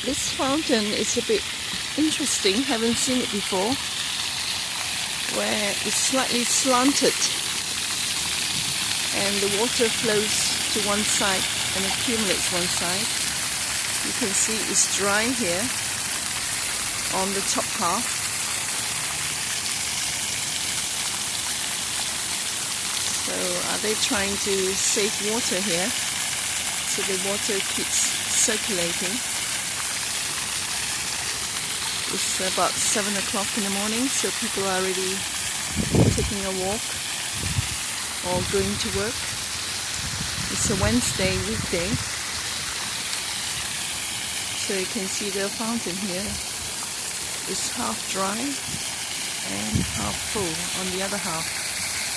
This fountain is a bit interesting, haven't seen it before, where it's slightly slanted and the water flows to one side and accumulates one side. You can see it's dry here on the top half. So are they trying to save water here so the water keeps circulating? It's about 7 o'clock in the morning, so people are already taking a walk or going to work. It's a Wednesday weekday, so you can see the fountain here is half dry and half full on the other half.